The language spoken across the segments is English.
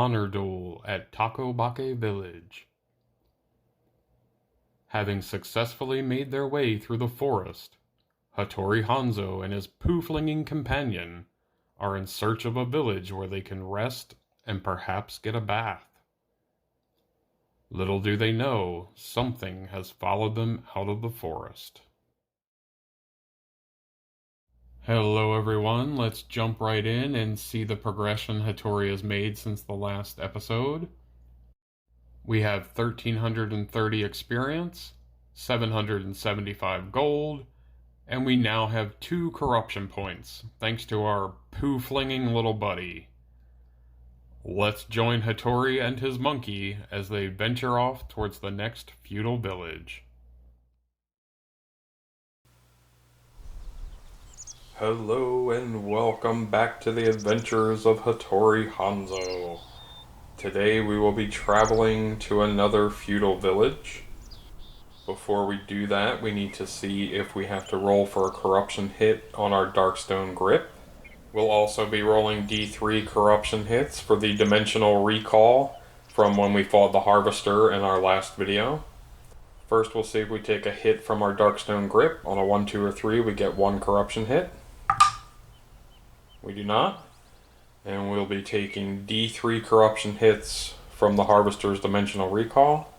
honor duel at Takobake Village. Having successfully made their way through the forest, Hattori Hanzo and his poo-flinging companion are in search of a village where they can rest and perhaps get a bath. Little do they know, something has followed them out of the forest. Hello everyone, let's jump right in and see the progression Hattori has made since the last episode. We have 1,330 experience, 775 gold, and we now have 2 corruption points, thanks to our poo-flinging little buddy. Let's join Hattori and his monkey as they venture off towards the next feudal village. Hello and welcome back to the adventures of Hattori Hanzo. Today we will be traveling to another feudal village. Before we do that, we need to see if we have to roll for a corruption hit on our Darkstone grip. We'll also be rolling D3 corruption hits for the dimensional recall from when we fought the Harvester in our last video. First we'll see if we take a hit from our Darkstone grip. On a 1, 2, or 3 we get 1 corruption hit. We do not. And we'll be taking D3 corruption hits from the Harvester's dimensional recall.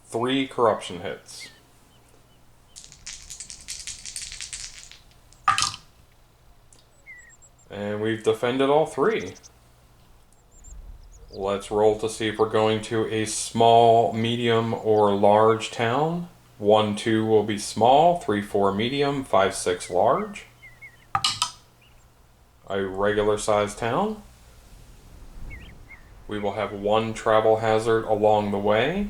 3 corruption hits. And we've defended all 3. Let's roll to see if we're going to a small, medium, or large town. 1, 2 will be small, 3, 4 medium, 5, 6 large. A regular sized town. We will have 1 travel hazard along the way.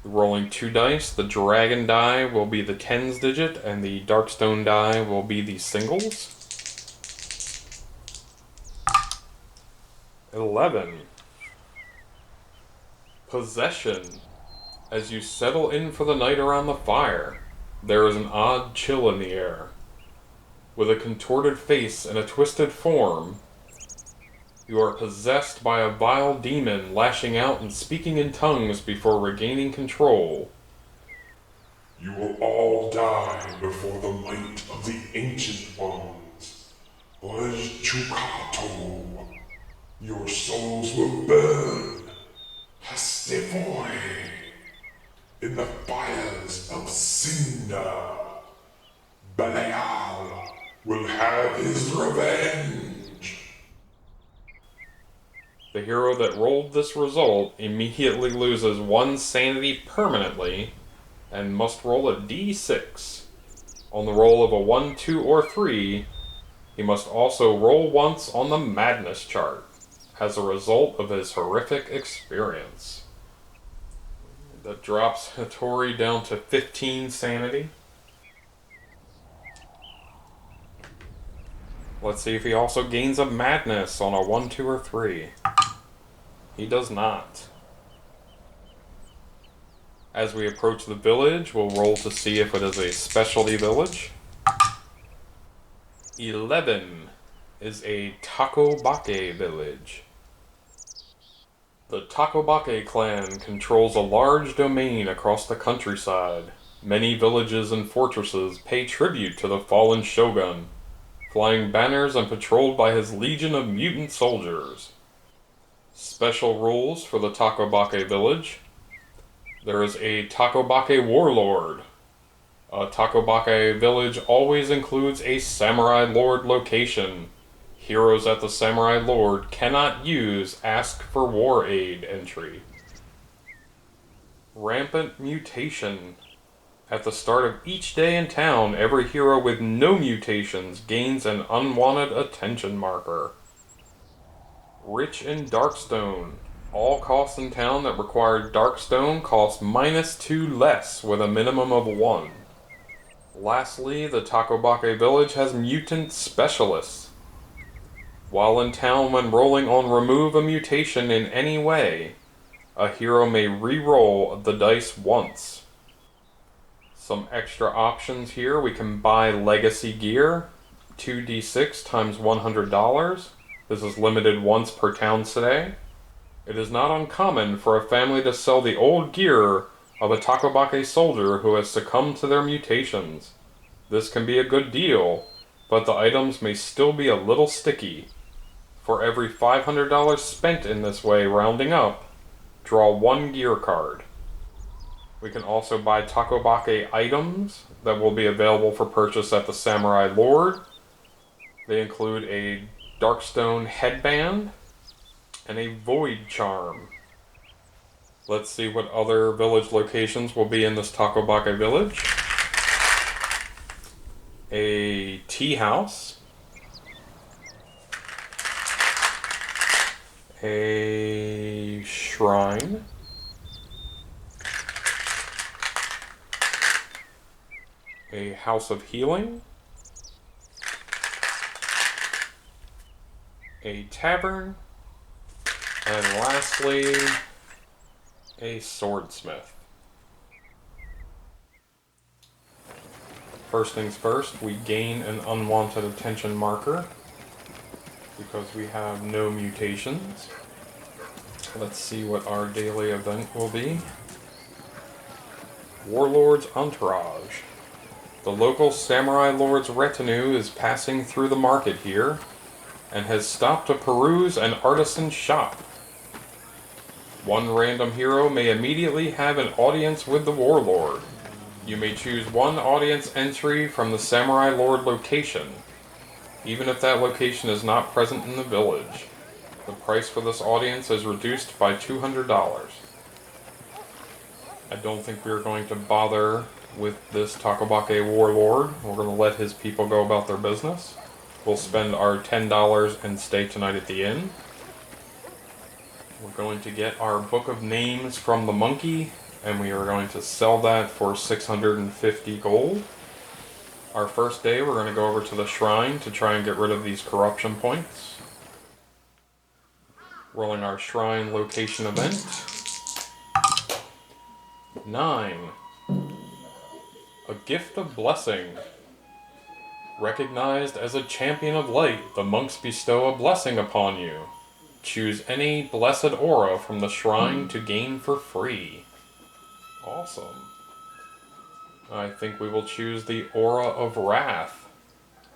Rolling 2 dice, the dragon die will be the tens digit and the darkstone die will be the singles. 11. Possession. As you settle in for the night around the fire, there is an odd chill in the air. With a contorted face and a twisted form, you are possessed by a vile demon lashing out and speaking in tongues before regaining control. You will all die before the might of the Ancient Ones. Chukato. Your souls will burn, Hastivoi, in the fires of Cinder. Belial will have his revenge. The hero that rolled this result immediately loses 1 sanity permanently and must roll a d6. On the roll of a 1, 2, or 3, he must also roll once on the madness chart as a result of his horrific experience. That drops Hattori down to 15 sanity. Let's see if he also gains a madness on a 1, 2, or 3. He does not. As we approach the village, we'll roll to see if it is a specialty village. 11 is a Takobake village. The Takobake clan controls a large domain across the countryside. Many villages and fortresses pay tribute to the fallen shogun, flying banners and patrolled by his legion of mutant soldiers. Special rules for the Takobake village. There is a Takobake warlord. A Takobake village always includes a samurai lord location. Heroes at the samurai lord cannot use Ask for War Aid entry. Rampant mutation. At the start of each day in town, every hero with no mutations gains an unwanted attention marker. Rich in Darkstone. All costs in town that require Darkstone cost -2 less with a minimum of 1. Lastly, the Takobake village has mutant specialists. While in town when rolling on remove a mutation in any way, a hero may re-roll the dice once. Some extra options here. We can buy legacy gear, 2d6 times $100. This is limited once per town today. It is not uncommon for a family to sell the old gear of a Takobake soldier who has succumbed to their mutations. This can be a good deal, but the items may still be a little sticky. For every $500 spent in this way, rounding up, draw one gear card. We can also buy Takobake items that will be available for purchase at the Samurai Lord. They include a Darkstone headband and a Void Charm. Let's see what other village locations will be in this Takobake village. A tea house. A shrine. A house of healing. A tavern. And lastly, a swordsmith. First things first, we gain an unwanted attention marker because we have no mutations. Let's see what our daily event will be. Warlord's Entourage. The local Samurai Lord's retinue is passing through the market here and has stopped to peruse an artisan's shop. One random hero may immediately have an audience with the Warlord. You may choose one audience entry from the Samurai Lord location, even if that location is not present in the village. The price for this audience is reduced by $200. I don't think we're going to bother with this Takobake Warlord. We're going to let his people go about their business. We'll spend our $10 and stay tonight at the inn. We're going to get our book of names from the monkey, and we are going to sell that for 650 gold. Our first day, we're going to go over to the shrine to try and get rid of these corruption points. Rolling our shrine location event. 9. A gift of blessing. Recognized as a champion of light, the monks bestow a blessing upon you. Choose any blessed aura from the shrine to gain for free. Awesome. I think we will choose the Aura of Wrath.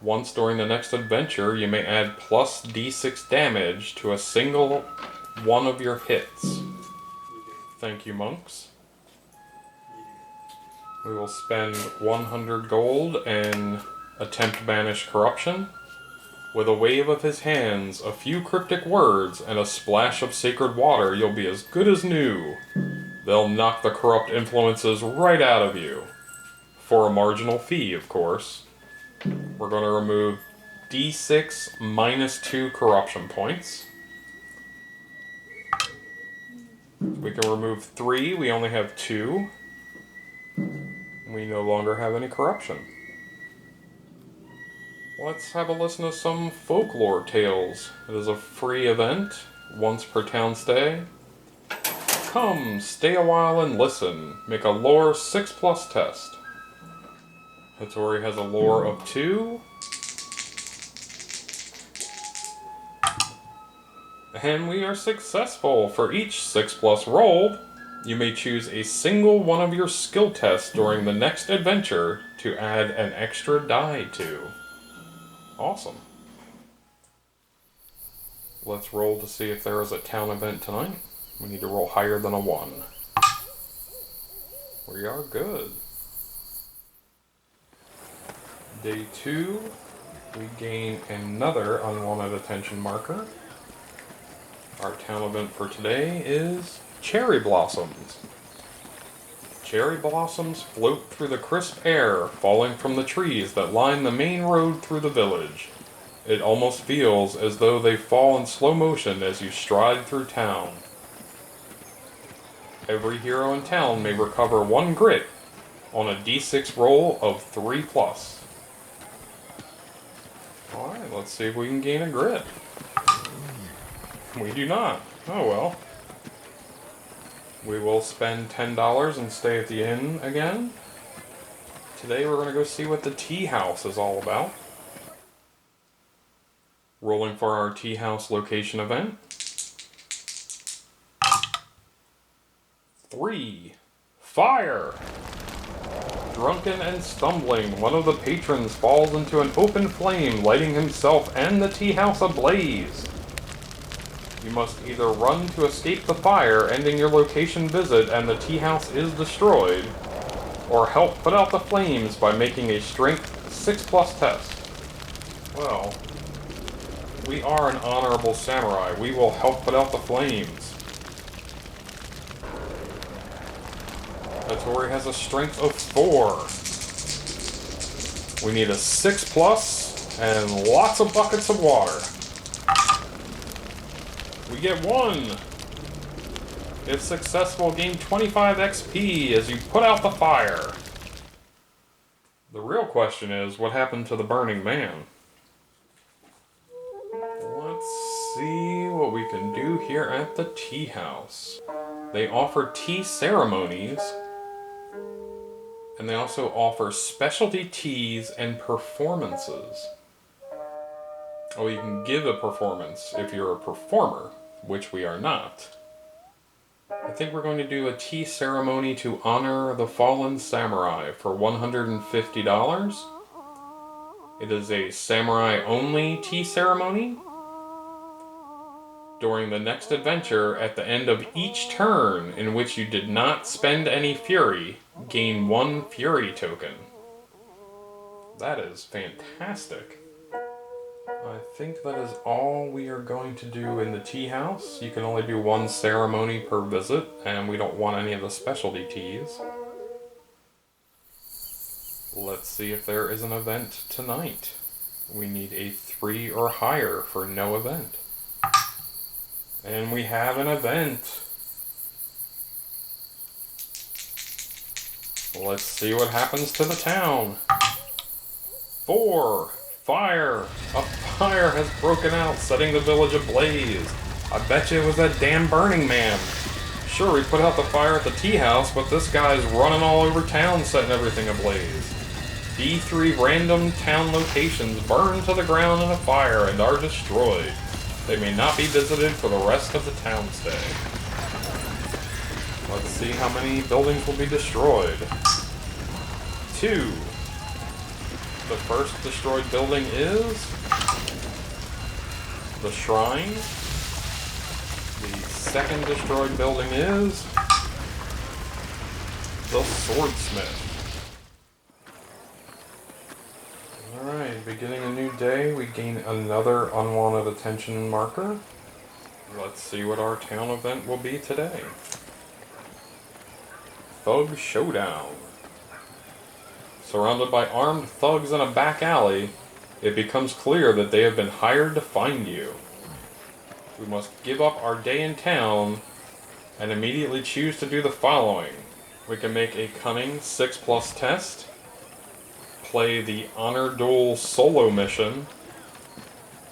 Once during the next adventure, you may add plus d6 damage to a single one of your hits. Thank you, monks. We will spend 100 gold and attempt Banished Corruption. With a wave of his hands, a few cryptic words, and a splash of sacred water, you'll be as good as new. They'll knock the corrupt influences right out of you. For a marginal fee, of course. We're going to remove d6 minus 2 corruption points. We can remove 3, we only have 2. We no longer have any corruption. Let's have a listen to some folklore tales. It is a free event, once per town stay. Come, stay a while and listen. Make a lore 6+ test. Hattori has a lore of 2. And we are successful. For each 6+ rolled, you may choose a single one of your skill tests during the next adventure to add an extra die to. Awesome. Let's roll to see if there is a town event tonight. We need to roll higher than a 1. We are good. Day 2, we gain another unwanted attention marker. Our town event for today is Cherry Blossoms. Cherry blossoms float through the crisp air, falling from the trees that line the main road through the village. It almost feels as though they fall in slow motion as you stride through town. Every hero in town may recover 1 grit on a d6 roll of 3+. Alright, let's see if we can gain a grit. We do not. Oh well. We will spend $10 and stay at the inn again. Today we're going to go see what the tea house is all about. Rolling for our tea house location event. 3. Fire! Drunken and stumbling, one of the patrons falls into an open flame, lighting himself and the tea house ablaze. You must either run to escape the fire, ending your location visit and the tea house is destroyed, or help put out the flames by making a strength 6+ test. Well, we are an honorable samurai. We will help put out the flames. Hattori has a strength of 4. We need a 6+ and lots of buckets of water. We get 1. If successful, gain 25 XP as you put out the fire. The real question is, what happened to the Burning Man? Let's see what we can do here at the tea house. They offer tea ceremonies, and they also offer specialty teas and performances. Oh, you can give a performance if you're a performer, which we are not. I think we're going to do a tea ceremony to honor the fallen samurai for $150. It is a samurai-only tea ceremony. During the next adventure, at the end of each turn in which you did not spend any fury, gain 1 fury token. That is fantastic. I think that is all we are going to do in the tea house. You can only do 1 ceremony per visit, and we don't want any of the specialty teas. Let's see if there is an event tonight. We need a 3 or higher for no event. And we have an event. Let's see what happens to the town. 4. Fire! A fire has broken out, setting the village ablaze. I bet you it was that damn Burning Man. Sure, we put out the fire at the tea house, but this guy's running all over town setting everything ablaze. These 3 random town locations burn to the ground in a fire and are destroyed. They may not be visited for the rest of the town stay. Let's see how many buildings will be destroyed. 2. The first destroyed building is the shrine. The second destroyed building is the swordsmith. Alright, beginning a new day, we gain another unwanted attention marker. Let's see what our town event will be today. Thug Showdown. Surrounded by armed thugs in a back alley, it becomes clear that they have been hired to find you. We must give up our day in town and immediately choose to do the following. We can make a cunning 6+ test, play the Honor Duel solo mission,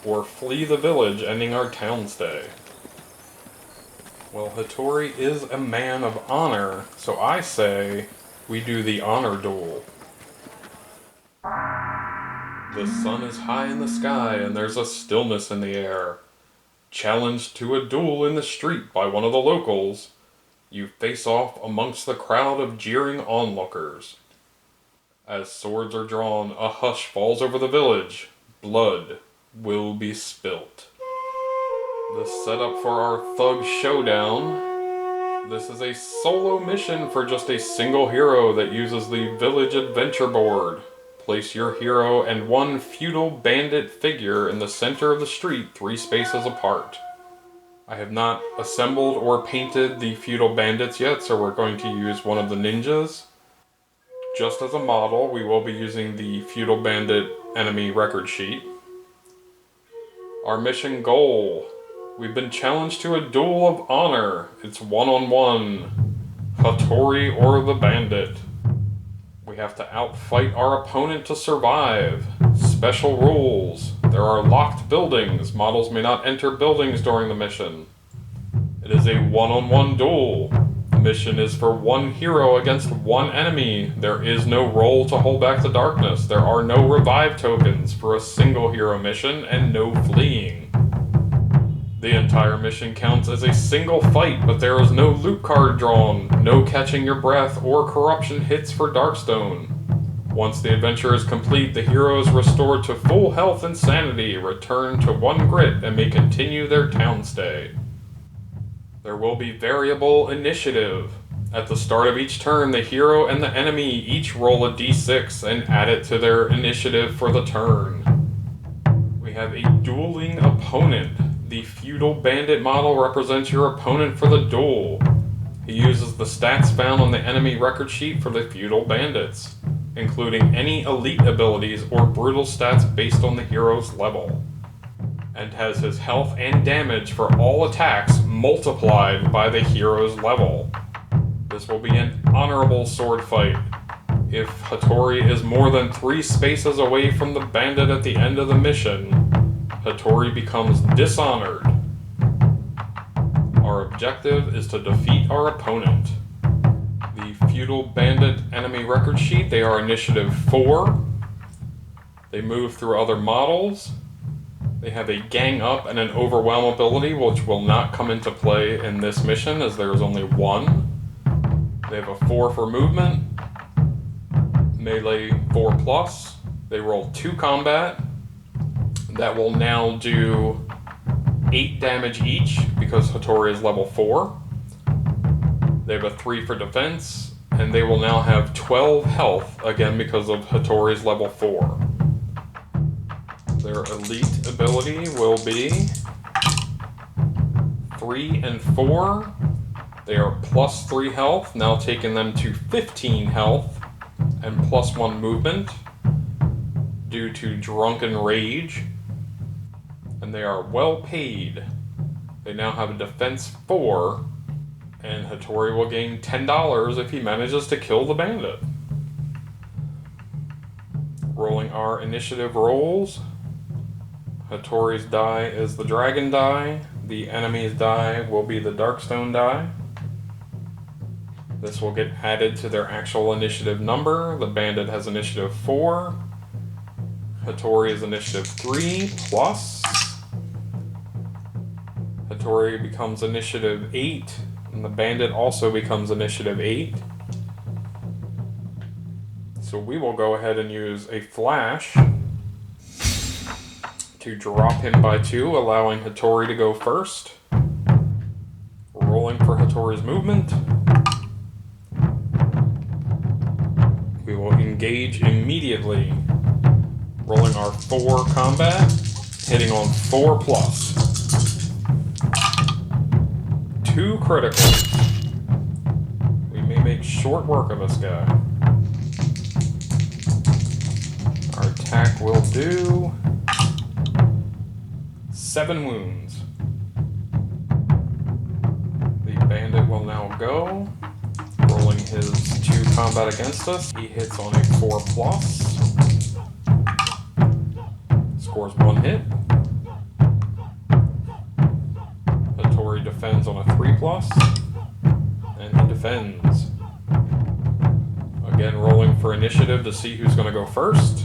or flee the village, ending our town stay. Well, Hattori is a man of honor, so I say we do the Honor Duel. The sun is high in the sky and there's a stillness in the air. Challenged to a duel in the street by one of the locals, you face off amongst the crowd of jeering onlookers. As swords are drawn, a hush falls over the village. Blood will be spilt. The setup for our Thug Showdown. This is a solo mission for just a single hero that uses the Village Adventure Board. Place your hero and 1 feudal bandit figure in the center of the street 3 spaces apart. I have not assembled or painted the feudal bandits yet, so we're going to use one of the ninjas. Just as a model, we will be using the feudal bandit enemy record sheet. Our mission goal. We've been challenged to a duel of honor. It's 1-on-1. Hattori or the bandit. We have to outfight our opponent to survive. Special rules. There are locked buildings. Models may not enter buildings during the mission. It is a 1-on-1 duel. The mission is for one hero against one enemy. There is no roll to hold back the darkness. There are no revive tokens for a single hero mission, and no fleeing. The entire mission counts as a single fight, but there is no loot card drawn, no catching your breath, or corruption hits for Darkstone. Once the adventure is complete, the hero is restored to full health and sanity, return to 1 grit, and may continue their town stay. There will be variable initiative. At the start of each turn, the hero and the enemy each roll a d6 and add it to their initiative for the turn. We have a dueling opponent. The Feudal Bandit model represents your opponent for the duel. He uses the stats found on the enemy record sheet for the Feudal Bandits, including any elite abilities or brutal stats based on the hero's level, and has his health and damage for all attacks multiplied by the hero's level. This will be an honorable sword fight. If Hattori is more than 3 spaces away from the bandit at the end of the mission, Hattori becomes dishonored. Our objective is to defeat our opponent. The Feudal Bandit enemy record sheet, they are initiative 4. They move through other models. They have a gang up and an overwhelm ability, which will not come into play in this mission as there is only 1. They have a 4 for movement, melee 4+. They roll 2 combat. That will now do 8 damage each because Hattori is level 4. They have a 3 for defense, and they will now have 12 health, again because of Hattori's level 4. Their elite ability will be 3 and 4. They are +3 health, now taking them to 15 health, and +1 movement due to Drunken Rage. And they are well paid. They now have a defense 4, and Hattori will gain $10 if he manages to kill the bandit. Rolling our initiative rolls. Hattori's die is the dragon die. The enemy's die will be the Darkstone die. This will get added to their actual initiative number. The bandit has initiative 4. Hattori is initiative 3 plus. Hattori becomes initiative 8, and the bandit also becomes initiative 8. So we will go ahead and use a flash to drop him by 2, allowing Hattori to go first. Rolling for Hattori's movement. We will engage immediately. Rolling our 4 combat, hitting on 4+. 2 criticals. We may make short work of this guy. Our attack will do 7 wounds. The bandit will now go, rolling his 2 combat against us. He hits on a 4+. Scores 1 hit. Hattori defends on a 3+, and he defends. Again, rolling for initiative to see who's going to go first.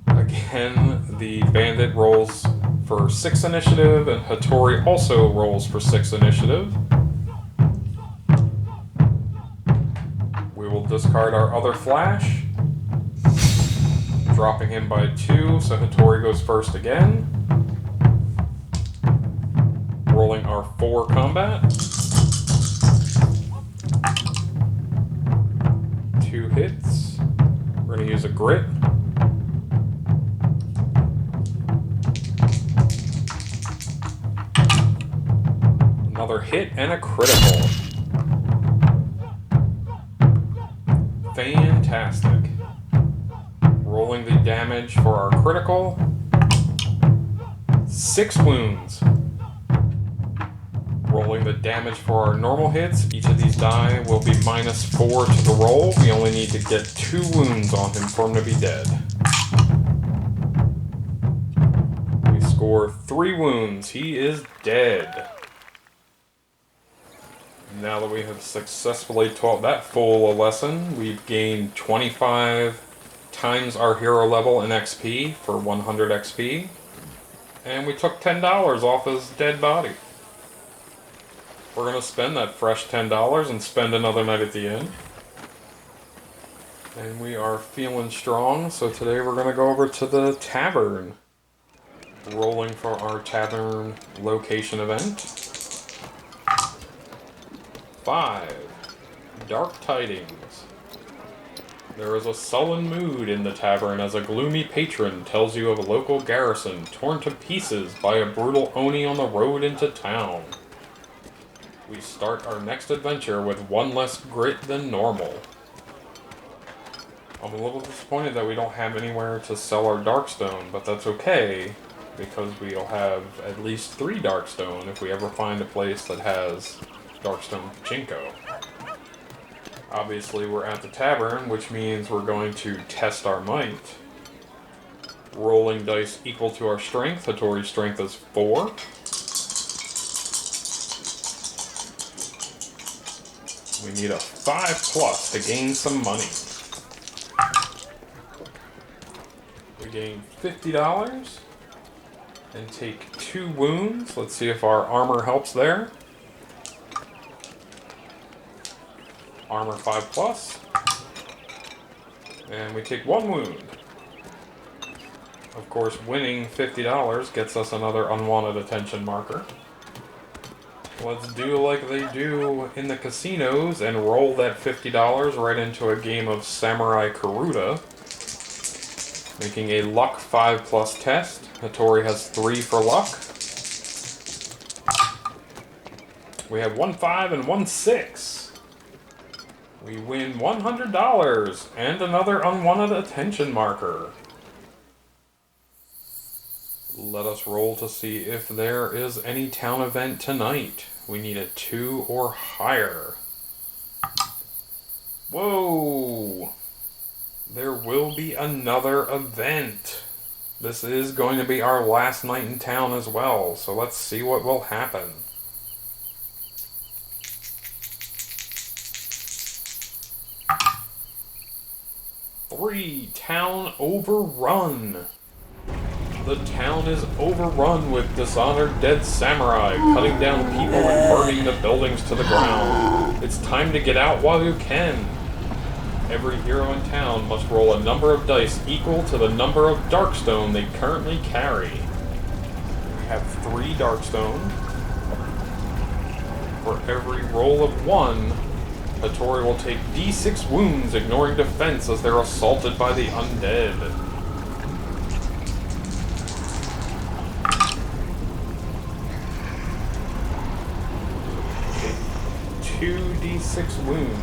Again, the bandit rolls for 6 initiative, and Hattori also rolls for 6 initiative. We will discard our other flash, dropping him by 2, so Hattori goes first again. Rolling our 4 combat. 2 hits. We're going to use a grit. Another hit and a critical. Fantastic. Rolling the damage for our critical. 6 wounds. Rolling the damage for our normal hits. Each of these die will be -4 to the roll. We only need to get 2 wounds on him for him to be dead. We score 3 wounds. He is dead. Now that we have successfully taught that fool a lesson, we've gained 25 times our hero level in XP for 100 XP. And we took $10 off his dead body. We're going to spend that fresh $10 and spend another night at the inn. And we are feeling strong, so today we're going to go over to the tavern. Rolling for our tavern location event. 5. Dark Tidings. There is a sullen mood in the tavern as a gloomy patron tells you of a local garrison torn to pieces by a brutal Oni on the road into town. We start our next adventure with 1 less grit than normal. I'm a little disappointed that we don't have anywhere to sell our Darkstone, but that's okay, because we'll have at least 3 Darkstone if we ever find a place that has Darkstone Pachinko. Obviously we're at the tavern, which means we're going to test our might. Rolling dice equal to our strength. Hattori's strength is 4. We need a 5+ to gain some money. We gain $50 and take 2 wounds. Let's see if our armor helps there. Armor 5+. And we take 1 wound. Of course, winning $50 gets us another unwanted attention marker. Let's do like they do in the casinos and roll that $50 right into a game of Samurai Karuta. Making a luck 5+ test. Hattori has 3 for luck. We have 1 5 and 1 6. We win $100 and another unwanted attention marker. Let us roll to see if there is any town event tonight. We need a 2 or higher. Whoa! There will be another event. This is going to be our last night in town as well, so let's see what will happen. Town Overrun. The town is overrun with dishonored dead samurai, cutting down people and burning the buildings to the ground. It's time to get out while you can. Every hero in town must roll a number of dice equal to the number of Darkstone they currently carry. We have 3 Darkstone. For every roll of 1, Hattori will take D6 wounds, ignoring defense as they're assaulted by the undead. Take 2 D6 wounds.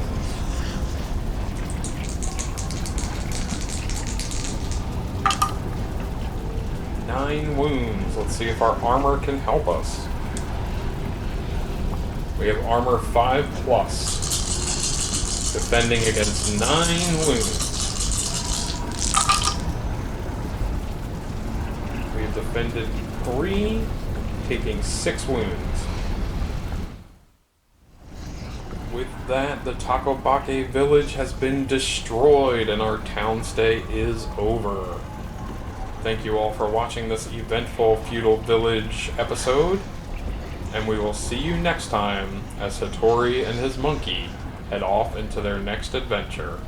9 wounds. Let's see if our armor can help us. We have armor 5+. Defending against 9 wounds. We have defended 3, taking 6 wounds. With that, the Takobake village has been destroyed and our town stay is over. Thank you all for watching this eventful Feudal Village episode, and we will see you next time as Hattori and his monkey head off into their next adventure.